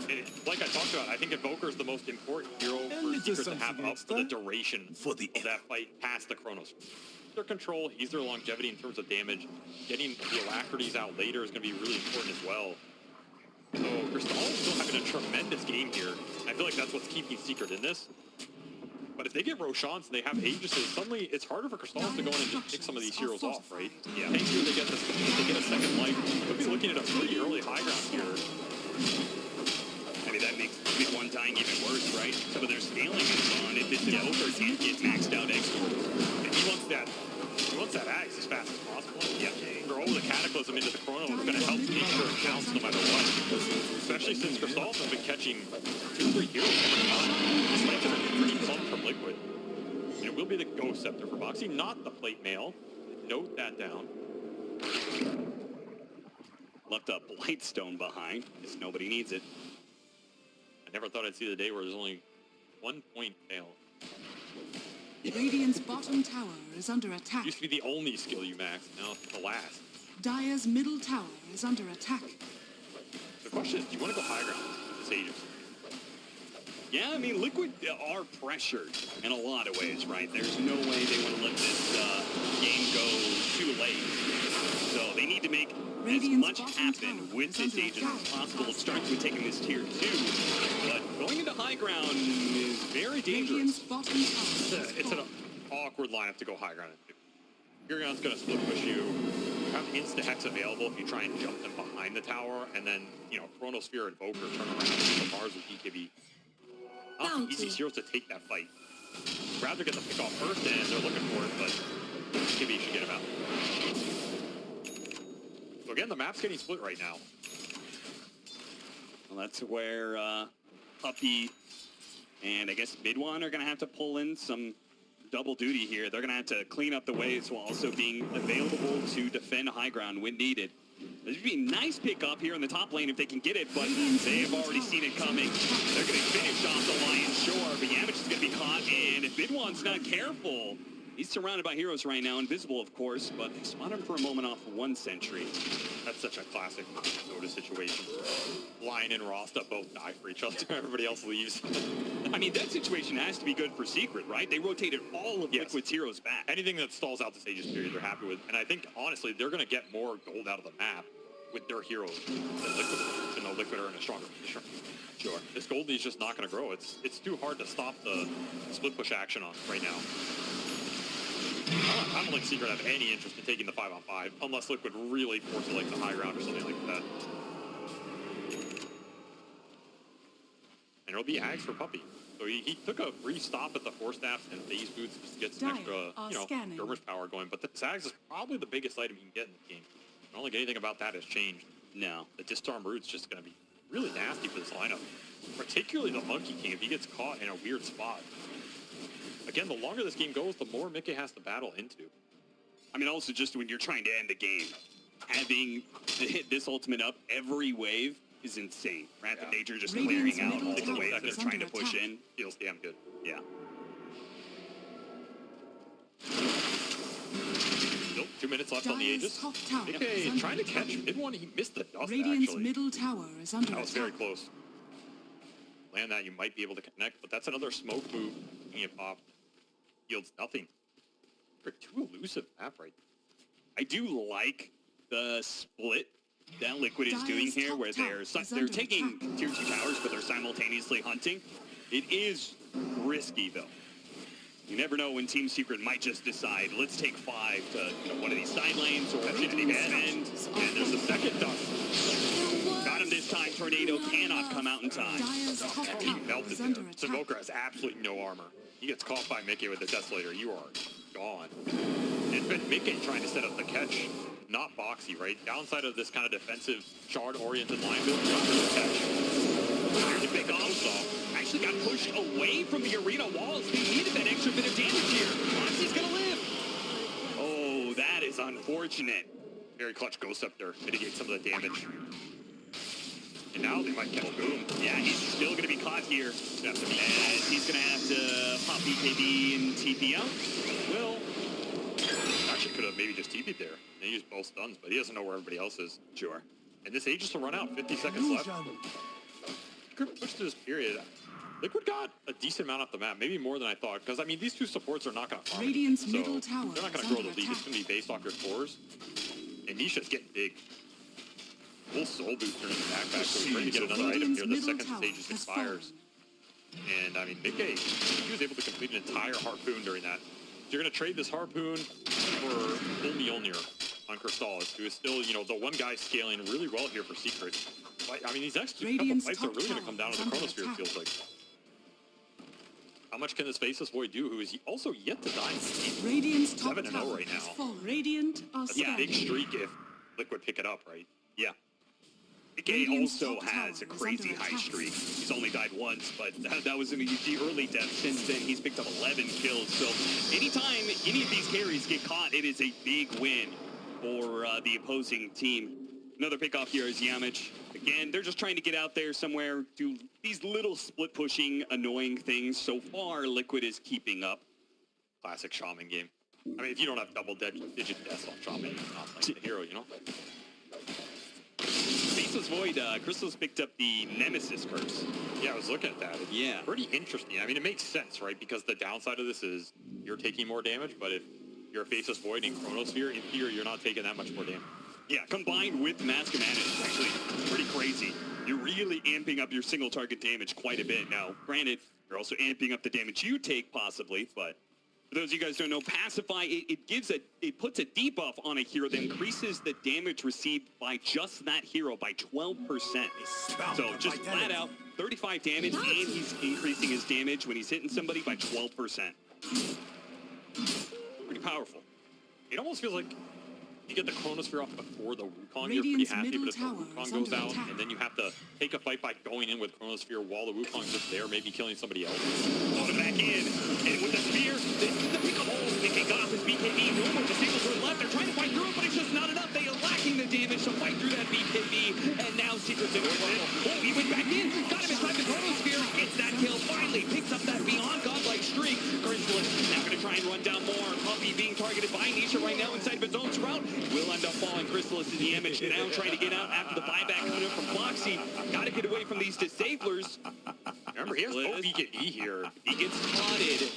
And like I talked about, I think Invoker is the most important hero for Secret to have up for the duration of that fight past the Chronos. Their control, he's their longevity in terms of damage. Getting the alacrities out later is going to be really important as well. So Crystal is still having a tremendous game here. I feel like that's what's keeping Secret in this. But if they get Roshans and they have Aegises, suddenly it's harder for Crystal to go in and just pick some of these heroes off, right? Yeah. Thanks to they get a second life. We'll be looking at a pretty early high ground here. I mean, that makes mid one dying even worse, right? Some of their scaling is on. If this Invoker can't get maxed out exports. And he wants that axe as fast as possible. Yeah. Throw the Cataclysm into the Chrono is going to help make sure it counts no matter what. Especially since Crystal has been catching 2-3 heroes every time. This fight's going to be pretty fun from Liquid. It will be the Ghost Scepter for Boxy, not the Plate Mail. Note that down. Left a Blightstone behind, because nobody needs it. I never thought I'd see the day where there's only 1 point fail. Radiant's bottom tower is under attack. Used to be the only skill you max, now it's the last. Dire's middle tower is under attack. The question is, do you want to go high ground with Sages? Yeah, I mean, Liquid are pressured in a lot of ways, right? There's no way they want to let this game go too late. So they need to make as much happen with this agent as possible. It starts with taking this tier 2, but going into high ground is very dangerous. Radiant's bottom tower is It's an awkward lineup to go high ground into. Furion's going to split push you. You have insta-hex available if you try and jump them behind the tower, and then, you know, Chronosphere and Invoker turn around and Mars with BKB. Not easy heroes to take that fight. Rather get the pick off first, and they're looking for it, but BKB should get him out. So again, the map's getting split right now. Well, that's where Puppy and I guess Midwan are going to have to pull in some double duty here. They're going to have to clean up the waves while also being available to defend high ground when needed. This would be a nice pick up here in the top lane if they can get it, but they have already seen it coming. They're going to finish off the Lion's Shore, but Yamich is going to be caught, and if Midwan's not careful, he's surrounded by heroes right now, invisible of course, but they spot him for a moment off 1 sentry. That's such a classic Dota situation. Lion and Rasta both die for each other. Everybody else leaves. I mean, that situation has to be good for Secret, right? They rotated all of Liquid's heroes back. Anything that stalls out the Sages period, they're happy with. And I think, honestly, they're going to get more gold out of the map with their heroes than Liquid, even though Liquid are in a stronger position. Sure. This gold lead is just not going to grow. It's too hard to stop the split push action on right now. I don't think Secret have any interest in taking the 5-on-5 unless Liquid really force it like the high ground or something like that. And it'll be Ags for Puppy. So he took a brief stop at the Force Staff and Phase Boots just to get some extra, skirmish power going. But this Ags is probably the biggest item you can get in the game. I don't think anything about that has changed. No. The Disarm Root's just going to be really nasty for this lineup. Particularly the Monkey King if he gets caught in a weird spot. Again, the longer this game goes, the more Mickey has to battle into. I mean, also just when you're trying to end the game, having this ultimate up every wave is insane. Rapid Nature just clearing out all the waves they're trying to push in. Feels damn good. Yeah. Nope, 2 minutes left on the Aegis. Mickey trying to catch Mid-1. He missed the dust, Radiant's actually. middle tower is under That was very attack. close. Land that, you might be able to connect, but that's another smoke move. Making it pop. Yields nothing. They're too elusive map right now. I do like the split that Liquid is doing here, where they're taking tier 2 towers, but they're simultaneously hunting. It is risky, though. You never know when Team Secret might just decide, let's take 5 to one of these side lanes, or defend. And there's a second dust. Got him this time. Tornado cannot come out in time. And he melted there. Savoker has absolutely no armor. He gets caught by Mickey with the Desolator. You are gone. It's been Mickey trying to set up the catch, not Boxy, right? Downside of this kind of defensive, shard-oriented line build, not really the catch. Here's a big off. Actually got pushed away from the arena walls. They needed that extra bit of damage here. Boxy's gonna live. Oh, that is unfortunate. Very clutch ghost up there, mitigate some of the damage. And now they might catch Boom. Yeah, he's still going to be caught here. He's going to have to pop BKB and TP out. Well, actually could have maybe just TP'd there. They used both stuns, but he doesn't know where everybody else is. Sure. And this Aegis will run out. 50 seconds left. Liquid pushed to this period. Liquid got a decent amount off the map, maybe more than I thought. Because, I mean, these two supports are not going to farm. Radiant's So middle tower they're not going to grow the lead. It's going to be based off your cores. And Nisha's getting big. Full soul booster in the backpack, so we're trying to get another item here the second Aegis expires. And I mean, Mickey, he was able to complete an entire harpoon during that. So you're going to trade this harpoon for full Mjolnir on Crystallis, who is still, the one guy scaling really well here for Secret. But, I mean, these next couple fights are really going to come down to the Chronosphere, it feels like. How much can this Faceless Void do, who is also yet to die? Radiant's top 7-0 tower right has now. fallen. Radiant are That's a big scanning. streak if Liquid pick it up, right? Yeah. Mickey Radiant's also top has a tower is crazy under high attack. streak. He's only died once, but that was in the early depths. Since then, he's picked up 11 kills. So anytime any of these carries get caught, it is a big win for the opposing team. Another pick off here is Yamich. Again, they're just trying to get out there somewhere, do these little split pushing, annoying things. So far, Liquid is keeping up. Classic Shaman game. I mean, if you don't have digit deaths on Shaman, you're not playing the hero, you know? Faceless Void, Crystal's picked up the Nemesis curse. Yeah, I was looking at that. It's Yeah. pretty interesting. I mean, it makes sense, right? Because the downside of this is you're taking more damage, but if you're a Faceless Void in Chronosphere, in theory, you're not taking that much more damage. Yeah, combined with Mask of Mana, it's actually pretty crazy. You're really amping up your single target damage quite a bit. Now, granted, you're also amping up the damage you take, possibly, but for those of you guys who don't know, Pacify, it puts a debuff on a hero that increases the damage received by just that hero by 12%. So just flat out, 35 damage, and he's increasing his damage when he's hitting somebody by 12%. Pretty powerful. It almost feels like you get the Chronosphere off before the Wukong, you're pretty Radiant's happy, middle but if the tower Wukong is goes under out, attack. and then you have to take a fight by going in with Chronosphere while the Wukong's just there, maybe killing somebody else. Going back in, and with the spear, this is the pick up hole picking off his BKB. No more disables are left. They're trying to fight through it, but it's just not enough. They are lacking the damage to fight through that BKB, and now Secret's in trouble. Oh, he went back in, got him inside the Chronosphere, gets that kill, finally picks up that beyond godlike streak. Chrysalis now going to try and run down more. Puppy being targeted by Nisha right now inside of his own sprout. Will end up falling. Chrysalis is the image now trying to get out after the buyback coming in from Foxy. Got to get away from these disablers. Remember, he has no BKB here. He gets spotted.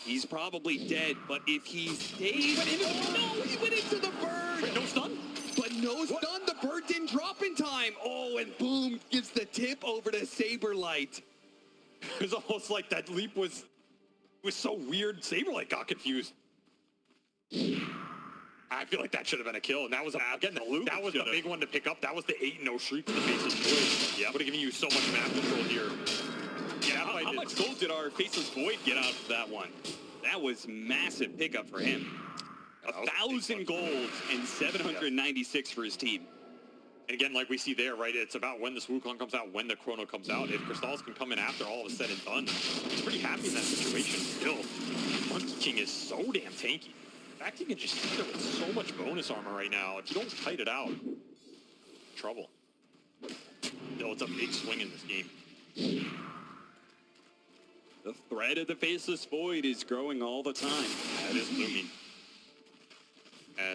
He's probably dead, but if he stays... He went into the bird! Wait, no stun? But no stun, the bird didn't drop in time. Oh, and boom, gives the tip over to Saberlight. It was almost like that leap was so weird. Saberlight got confused. I feel like that should have been a kill, and that was again that was the big one to pick up. That was the 8-0 shriek for the Faceless Void. Yeah, would have given you so much map control here. Yeah, how much gold did our Faceless Void get out of that one? That was massive pickup for him. 1,000 gold and 796 for his team. And again, like we see there, right, it's about when this Wukong comes out, when the Chrono comes out. If Crystals can come in after all is said and done, he's pretty happy in that situation still. Monkey King is so damn tanky. In fact, he can just hit it with so much bonus armor right now. If you don't fight it out, trouble. Still, it's a big swing in this game. The threat of the Faceless Void is growing all the time. That is looming.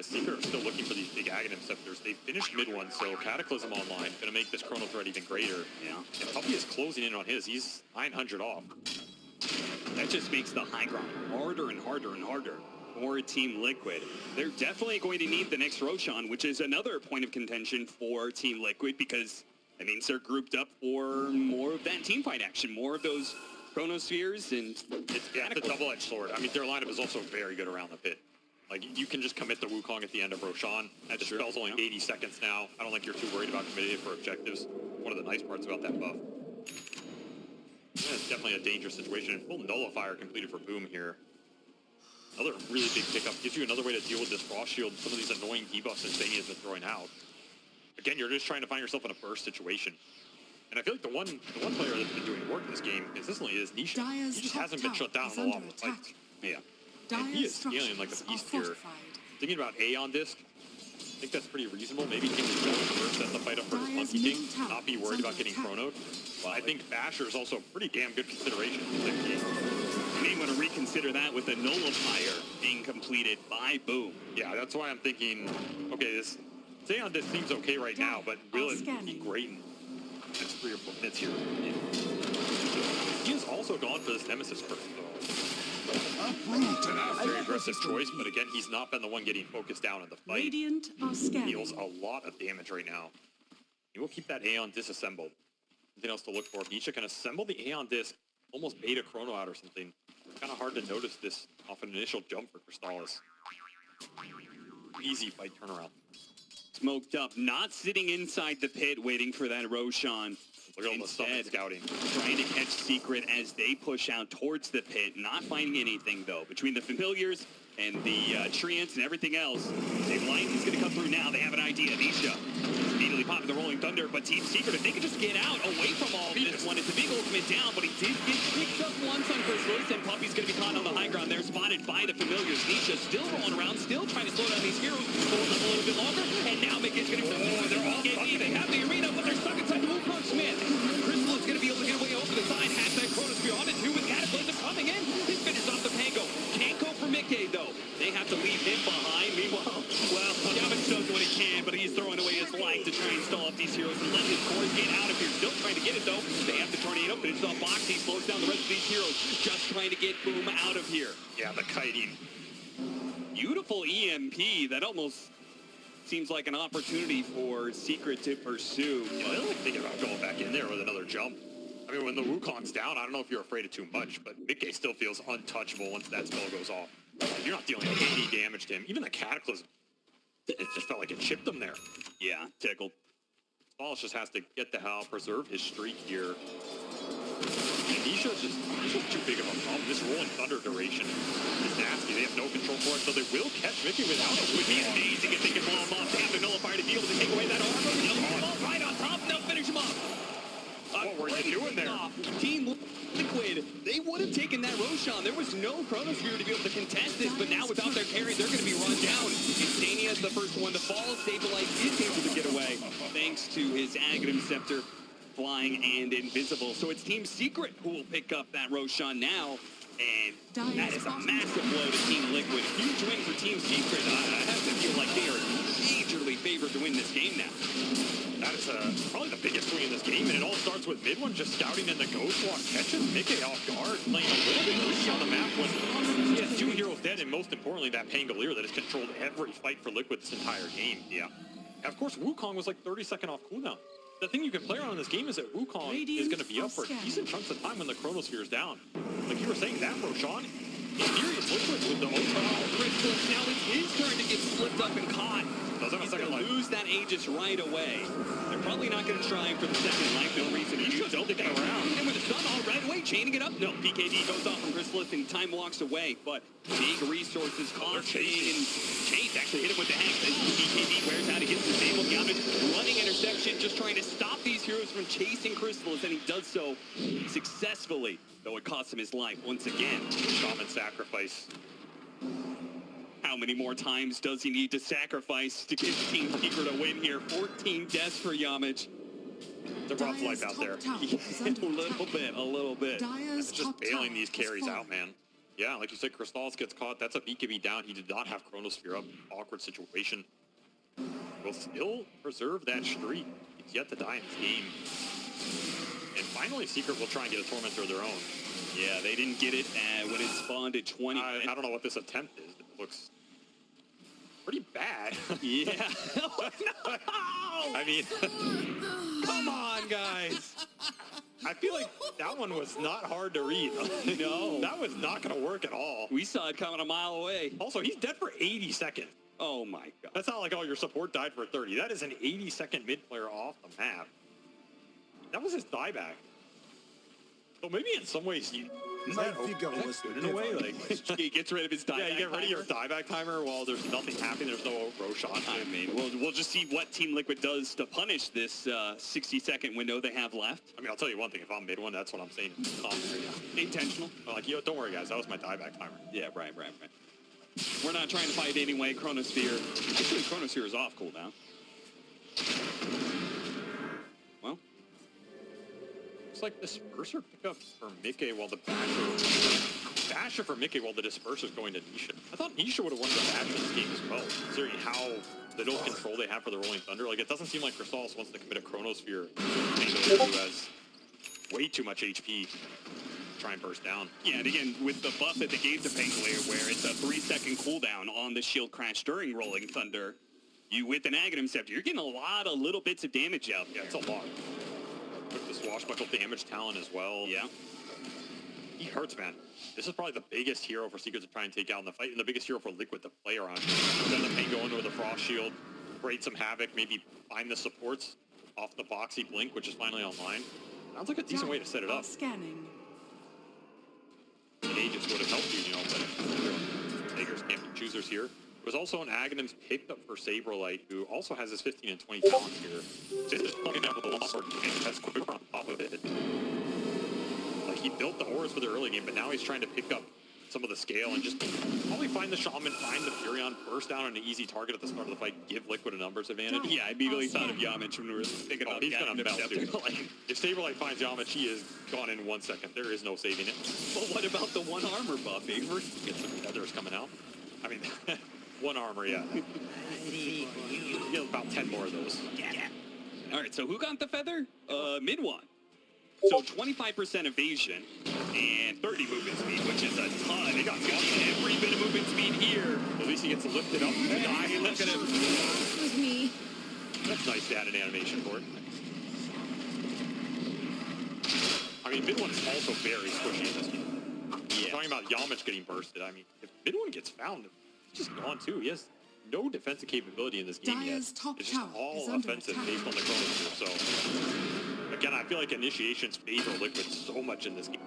Secret are still looking for these big Aghanim Scepters. They finished mid one, so Cataclysm online. Gonna make this Chrono threat even greater. Yeah. And Puppy is closing in on his. He's 900 off. That just makes the high ground harder and harder and harder for Team Liquid. They're definitely going to need the next Roshan, which is another point of contention for Team Liquid, because that means they're grouped up for more of that team fight action, more of those Chronospheres, and It's a double-edged sword. I mean, their lineup is also very good around the pit. Like, you can just commit the Wukong at the end of Roshan. That dispel's only 80 seconds now. I don't think you're too worried about committing it for objectives. One of the nice parts about that buff. Yeah, it's definitely a dangerous situation. And full nullifier completed for Boom here. Another really big pickup. Gives you another way to deal with this Frost Shield, some of these annoying debuffs that Zany has been throwing out. Again, you're just trying to find yourself in a burst situation. And I feel like the one player that's been doing work in this game consistently is Nisha. Dyer's He just top hasn't been shut down tower is in a lot under of fights. attack. yeah. And he is Dyer's scaling like a structures beast are here. fortified. Thinking about Aeon Disc, I think that's pretty reasonable. Maybe King is going first, set the fight up for his Dyer's Monkey King, middle tower not be is worried under about getting attack. chronoed. I think Basher is also a pretty damn good consideration in this game. You may want to reconsider that with the Nullifier being completed by Boom. Yeah, that's why I'm thinking, okay, this Aeon Disc seems okay right now, but will it be great in the next 3 or 4 minutes here? He has also gone for this Nemesis first, though. Very aggressive choice, but again, he's not been the one getting focused down in the fight. Radiant are scanning. Deals a lot of damage right now. He will keep that Aeon disassembled. Something else to look for. Nisha can assemble the Aeon disc, almost bait a Chrono out or something. Kind of hard to notice this off an initial jump for Crystallis. Easy fight turnaround. Smoked up, not sitting inside the pit waiting for that Roshan. Look at all the stuff in Instead, scouting. trying to catch Secret as they push out towards the pit, not finding anything though. Between the Familiars and the Treants and everything else, Save Light is going to come through now. They have an idea. Nisha immediately popping the Rolling Thunder, but Team Secret, if they could just get out away from all this one, it's a big ultimate down, but he did get picked up once on Chrysalis, and Puppy's going to be caught on the high ground there, spotted by the Familiars. Nisha still rolling around, still trying to slow down these heroes, pulling them a little bit longer, and now Mickey's going to they're all getting Smith. Crystal is going to be able to get away over the side. Has that Chronosphere on it too with Cataclysm coming in. He finishes off the Pango. Can't go for Mickey though. They have to leave him behind. Meanwhile, well, Yamich does what he can, but he's throwing away his life to try and stall up these heroes and let his core get out of here. Still trying to get it though. They have to tornado, but it's off box. He slows down the rest of these heroes. Just trying to get Boom out of here. Yeah, the kiting. Beautiful EMP. That almost seems like an opportunity for Secret to pursue. You know, they're like thinking about going back in there with another jump. I mean, when the Wukong's down, I don't know if you're afraid of too much, but Mickey still feels untouchable once that spell goes off. Like, you're not dealing any damage to him. Even the Cataclysm, it just felt like it chipped him there. Yeah, tickled. Wallace just has to get the hell, preserve his streak here. And he's just too big of a problem. This Rolling Thunder duration is nasty. They have no control for it, so they will catch Mickey without it. Would be amazing if they could blow him off. They have the nullifier to be able to take away that armor. They'll right on top, they'll finish him off. What were you doing there? Team Liquid, they would have taken that Roshan. There was no Chronosphere to be able to contest this, but now without their carry, they're going to be run down. Instania is the first one to fall. Stabilize is able to get away thanks to his Aghanim Scepter flying and invisible. So it's Team Secret who will pick up that Roshan now. And that is a massive blow to Team Liquid. Huge win for Team Secret. I have to feel like they are majorly favored to win this game now. That is probably the biggest swing in this game, and it all starts with Mid-One just scouting in the Ghost Walk, catches Mickey off guard, playing a little bit risky on the map when he has 2 heroes dead, and most importantly, that Pangolier that has controlled every fight for Liquid this entire game. Yeah. And of course, Wukong was like 30-second off cooldown. The thing you can play around in this game is that Wukong is going to be up for decent chunks of time when the Chronosphere is down. Like you were saying, that Roshan, in theory, is Liquid with the Crystal, now it's his turn to get slipped up and caught. He's going to lose that Aegis right away. They're probably not going to try him for the second life. No reason to do so. Sticking around. And with the stun all right away, chaining it up. No, PKD goes off from Chrysalis and time walks away. But big resources costing. And Chase actually hit him with the hack. PKD wears out. He gets disabled. Yamich running interception, just trying to stop these heroes from chasing Chrysalis. And he does so successfully, though it costs him his life once again. Shaman sacrifice. How many more times does he need to sacrifice to give Team Secret a win here? 14 deaths for Yamich. It's a rough life out there. A little bit. It's just bailing these carries out, man. Yeah, like you said, Crystals gets caught. That's a BKB down. He did not have Chronosphere up. Awkward situation. Will still preserve that streak. He's yet to die in this game. And finally, Secret will try and get a Tormentor of their own. Yeah, they didn't get it when it spawned at 20. I don't know what this attempt is. It looks pretty bad. Yeah. Oh, no! I mean, Come on, guys. I feel like that one was not hard to read. No. That was not going to work at all. We saw it coming a mile away. Also, he's dead for 80 seconds. Oh, my God. That's not like, oh, your support died for 30. That is an 80-second mid player off the map. That was his dieback. So maybe in some ways, is that good in a way? Like, He gets rid of his dieback. yeah, you get rid of your dieback timer while there's nothing happening. There's no Roshan. I mean, we'll just see what Team Liquid does to punish this 60-second window they have left. I mean, I'll tell you one thing. If I'm mid one, that's what I'm saying. Intentional. I'm like, yo, don't worry, guys. That was my dieback timer. Yeah, right. We're not trying to fight anyway. Chronosphere. Actually, Chronosphere is off cooldown. Well, Looks like Disperser pickup for Mickey while the Basher for Mickey while the Disperser's going to Nisha. I thought Nisha would have won the Basher in this game as well, considering how little control they have for the Rolling Thunder. Like, it doesn't seem like Crystals wants to commit a Chronosphere who has way too much HP to try and burst down. yeah, and again, with the buff that they gave to Pangolier, where it's a 3-second cooldown on the shield crash during Rolling Thunder, you with an Aghanim Scepter, you're getting a lot of little bits of damage out there. Yeah, it's a lot. Took the Swashbuckle damage talent as well. Yeah. He hurts, man. This is probably the biggest hero for Secret to try and take out in the fight, and the biggest hero for Liquid to play around. Then the Pain go into with a Frost Shield, create some havoc, maybe find the supports off the Boxy Blink, which is finally online. Sounds like a decent way to set it up. Scanning. An Aegis would have helped you, but Beggars can't be choosers here. There's also an Aghanim's picked up for Saberlight, who also has his 15 and 20 talents here. Just is playing out with a lot more and has Quiver on top of it. Like, he built the horrors for the early game, but now he's trying to pick up some of the scale and just probably find the Shaman, find the Furion, burst down on an easy target at the start of the fight, give Liquid a numbers advantage. Yeah, I immediately thought of Yamich when we were thinking about he's gonna melt, dude. himself. Like, if Saberlight finds Yamich, he is gone in 1 second. There is no saving it. But what about the one armor buff, Ingrid? Get some feathers coming out. I mean, one armor, yeah. You get about 10 more of those. All right, so who got the feather? Mid one. So 25% evasion and 30 movement speed, which is a ton. He got every bit of movement speed here. At least he gets lifted up. Hey, look at him. It was me. That's nice to add an animation for it. I mean, mid one's also very squishy in this game. Yeah. Talking about Yamich getting bursted. I mean, if mid one gets found, he's just gone too. He has no defensive capability in this game yet. Dire's top It's just tower all is under offensive attack. based on the Chronosphere. So, again, I feel like initiations favor Liquid so much in this game.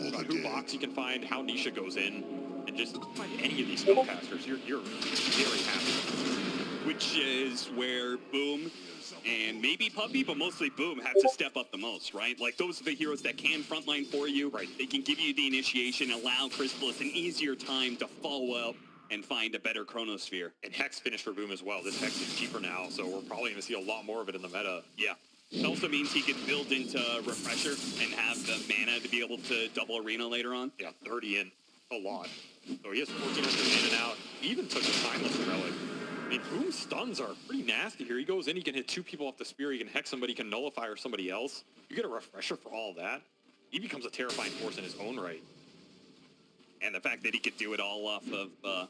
About who box you can find, how Nisha goes in, and just find any of these spellcasters. You're very happy. Which is where Boom and maybe Puppy, but mostly Boom, have to step up the most, right? Like, those are the heroes that can frontline for you. Right. They can give you the initiation, allow Crystallis an easier time to follow up and find a better Chronosphere. And Hex finished for Boom as well. This Hex is cheaper now, so we're probably going to see a lot more of it in the meta. Yeah. It also means he can build into Refresher and have the mana to be able to double Arena later on. Yeah, 30 in. A lot. So he has 1,400 mana now. He even took a Timeless Relic. I mean, Boom's stuns are pretty nasty here. He goes in, he can hit 2 people off the spear, he can hex somebody, he can nullify or somebody else. You get a Refresher for all that. He becomes a terrifying force in his own right. And the fact that he could do it all off of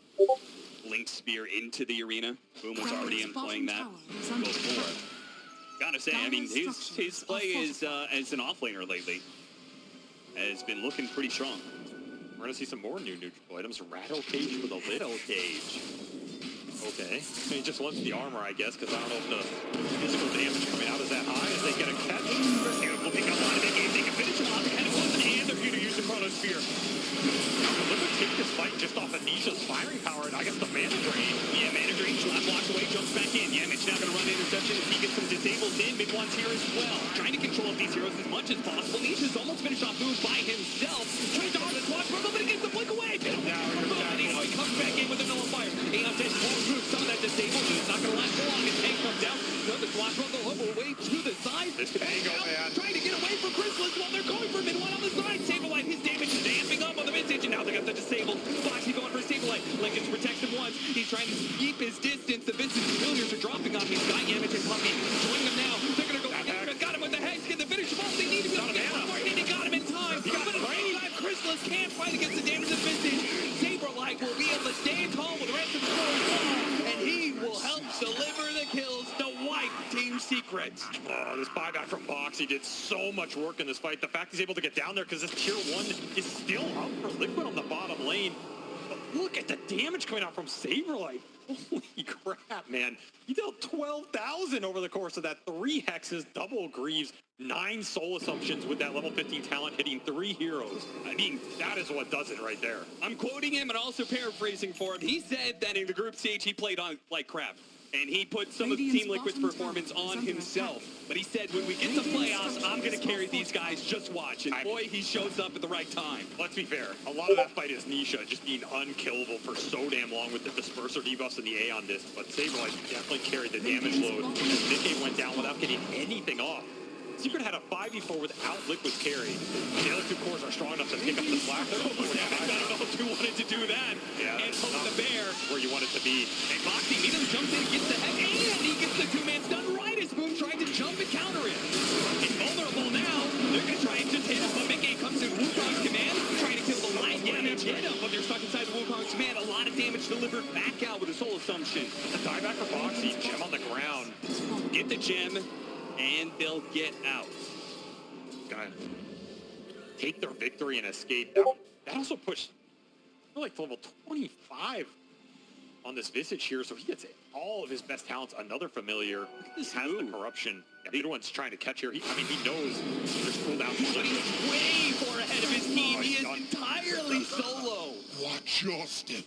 Link's Spear into the arena. Boom was already employing that before. Gotta say, I mean, his play is as an offlaner lately has been looking pretty strong. We're gonna see some more new neutral items. Rattle Cage for the lid. Little Cage. Okay. He just wants the armor, I guess, because I don't know if the physical damage coming out is that high as they get a catch. Will pick up on it again. They can finish him off, and it wasn't, and they're here to use the Chronosphere. Liquid take this fight just off Anisha's firing power, and I guess the mana drain. Yeah, mana drain, Schlatt walks away, jumps back in. Yamich now going to run interception as he gets some disables in. Mid one's here as well. Trying to control these heroes as much as possible. Nisha's almost finished off Boom by himself. Trying to harness watch for but he gets the blink away. Boom, and he comes back in with a nullifier. Aeon Dash forward moves, some of that disabled, but it's not going to last long. His tank comes down. Another Swatch roll all the way to the side. This could angle, man. Trying to get away from Crystallis while they're going for mid one on the side. Saberlight, his damage is amping up on the mid stage, and now they got the disabled. Foxy going for Saberlight. Lincoln's protected once. He's trying to keep his distance. The Vincent Familiars are dropping on him. He's got Yamich and Puppy joining him now. They're going to go again. Got him with the hex. Get the finish off. They need to go. They got him in time. But Crystallis can't fight against the damage of Vincent. Saberlight will be able to stand tall with the rest of the score, and he will help deliver the kills to wipe Team Secret. This buyback from Box, he did so much work in this fight. The fact he's able to get down there because this tier 1 is still up for Liquid on the bottom lane. But look at the damage coming out from Saberlight. Holy crap, man. He dealt 12,000 over the course of that. 3 hexes, double Greaves, 9 soul assumptions with that level 15 talent hitting 3 heroes. I mean, that is what does it right there. I'm quoting him and also paraphrasing for him. He said that in the group stage he played on like crap. And he put some of Team Liquid's performance on himself. But he said, when we get to playoffs, I'm going to carry these guys. Just watch. And boy, he shows up at the right time. Let's be fair. A lot of that fight is Nisha just being unkillable for so damn long with the Disperser debuffs and the Aeon disc. But Saberlight definitely carried the damage load as Nikkei went down without getting anything off. Secret had a 5v4 without Liquid's carry. The other 2 cores are strong enough to pick up the slack. I don't know if you wanted to do that. Yeah, and poke the bear. Where you want it to be. And Moxie, he doesn't jump in, gets the heck, and he gets the 2-man stun right as Boom trying to jump and counter it. He's vulnerable now. They're going to try and just hit him, but Mickey comes in Wukong's command, trying to kill the light damage. Hit him, but they're stuck inside the Wukong's command. A lot of damage delivered back out with a soul assumption. The dieback for Boxy, gem on the ground. Get the gem, and they'll get out. Gonna take their victory and escape. That also pushed like level 25 on this Visage here, so he gets all of his best talents. Another familiar has the corruption. The other one's trying to catch here. I mean, he knows there's cooldown. But he's way far ahead of his team. He is entirely solo. Watch your step.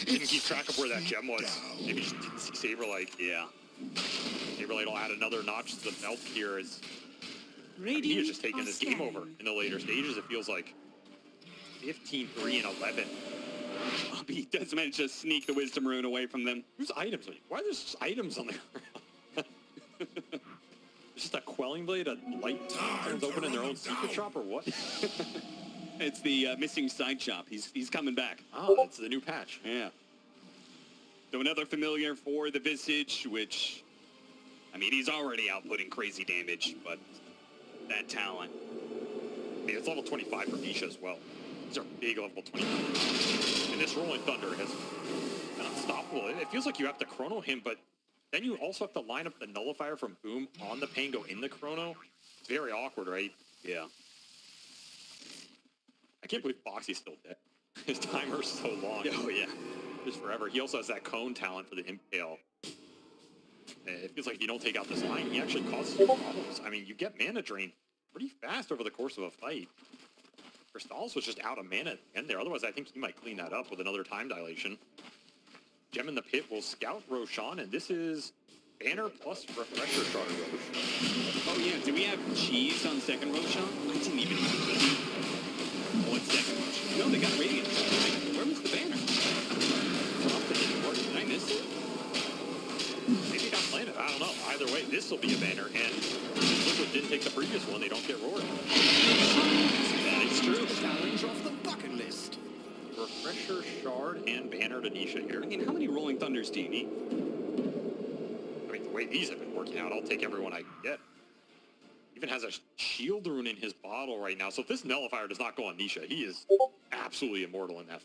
Didn't keep track of where that gem was. Maybe just didn't see Saberlight. Yeah. Saberlight will add another notch to the belt here as he is just taking this game over in the later stages. It feels like 15-3 and 11. He does manage to sneak the Wisdom Rune away from them. Whose items? Why are there just items on the ground? It's just a quelling blade, a light turns open in their own secret shop, or what? It's the missing side shop. He's coming back. Oh, it's the new patch. Yeah. So another familiar for the Visage, which, I mean, he's already outputting crazy damage, but that talent. I mean, it's level 25 for Nisha as well. These are big level 25. And this Rolling Thunder has been unstoppable. It feels like you have to chrono him, but then you also have to line up the nullifier from Boom on the Pango in the chrono. It's very awkward, right? Yeah. I can't believe Boxy's still dead. His timer's so long. Oh, yeah. Just forever. He also has that cone talent for the Impale. It feels like if you don't take out this line, he actually causes you problems. I mean, you get mana drain pretty fast over the course of a fight. Frostivus was just out of mana at the end there. Otherwise, I think he might clean that up with another time dilation. Gem in the Pit will scout Roshan, and this is Banner plus Refresher Shard Roshan. Oh, yeah. Do we have cheese on second Roshan? I didn't even know that. What's second Roshan? No, they got Radiant. Where was the banner? Something didn't work. Did I miss it? Maybe it got planted. I don't know. Either way, this will be a banner, and if Liquid didn't take the previous one, they don't get roared. That is true. Challenge off the bucket list. Refresher Shard and Banner to Nisha here. I mean, how many Rolling Thunders do you need? I mean, the way these have been working out, I'll take everyone I can get. Even has a shield rune in his bottle right now. So if this nullifier does not go on Nisha, he is absolutely immortal in that.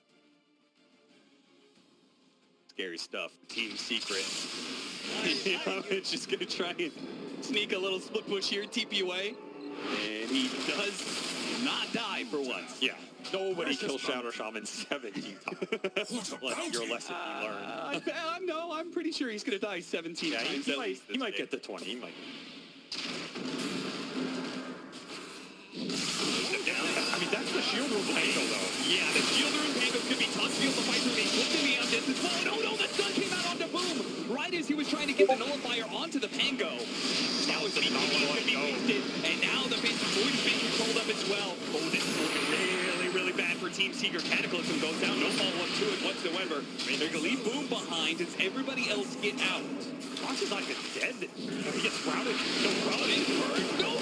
Scary stuff. Team secret. It's just going to try and sneak a little split push here, TP away. And he does not die for once. Yeah. Nobody kills Shadow Shaman 17 times. Unless your lesson you learned. No, I'm pretty sure he's going to die 17 Yeah, times. he might get to 20. He might. I mean, that's the shield rune Pango, though. Yeah, the shield rune Pango's going to be tough to be able to fight through. He's looking me on distance. Oh, no, the stun came out onto Boom. Right as he was trying to get the nullifier onto the Pango. Now it's going to be wasted. And now the base is going to be controlled up as well. Oh, this is looking really, really bad for Team Secret. Cataclysm goes down. No follow-up to it whatsoever. They're going to leave Boom behind as everybody else get out. Fox is not even dead. He gets routed. No, routing. No,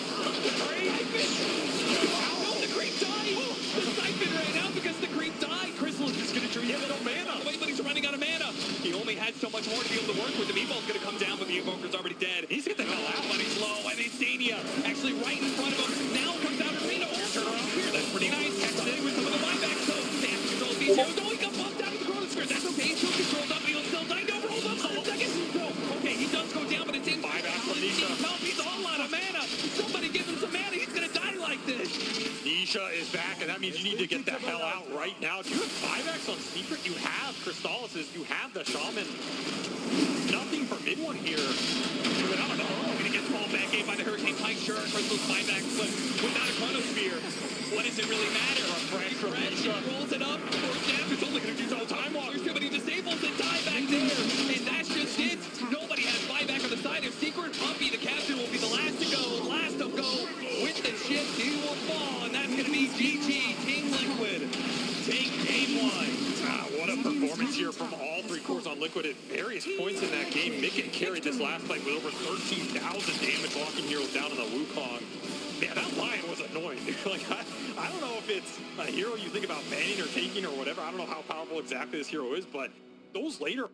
the creep died. The Siphon ran out because the creep died. Crystal is just going to treat him. No mana. Wait, but he's running out of mana. He only had so much more to be able to work with. The Meatball's going to come down, but the Invoker's already dead. He's get the hell out, but he's low. And Insania actually right in front of him. Now comes out Arena. Turn around here. That's pretty nice. Catching with some of the buyback. So Sam controls these heroes. Oh, he got bumped out of the chronosphere. That's okay. He's still controlled up. He'll still die. No, rolls up for a second. No. Okay, he does go down, but it's in. Buyback from Nisha. He's all out of mana. Somebody give him some mana. He's going to die like this. Nisha is back, and that means you need to get the hell out right now. Do you have buybacks on Secret? You have Crystallis's. You have the Shaman. Nothing for mid one here. But I don't know. Going to get called back in by the Hurricane Pike. Sure, Crystal's buyback, but without a Chronosphere, what does it really matter? Refresh rolls it up. Force down. It's only going to do so time walkers, but he disables it. Die back there. And that's just it. Nobody has buyback on the side of Secret. Puppy, the captain, will be the last to go. Last to go with the ship. He will fall, and that's going to be GG. Team Liquid take game one. What a performance here from all three cores on Liquid at various points in that game. Mickey carried this last fight with over 13,000 damage, locking heroes down in the Wukong. Man, that lion was annoying. Like, I don't know if it's a hero you think about banning or taking or whatever. I don't know how powerful exactly this hero is, but those later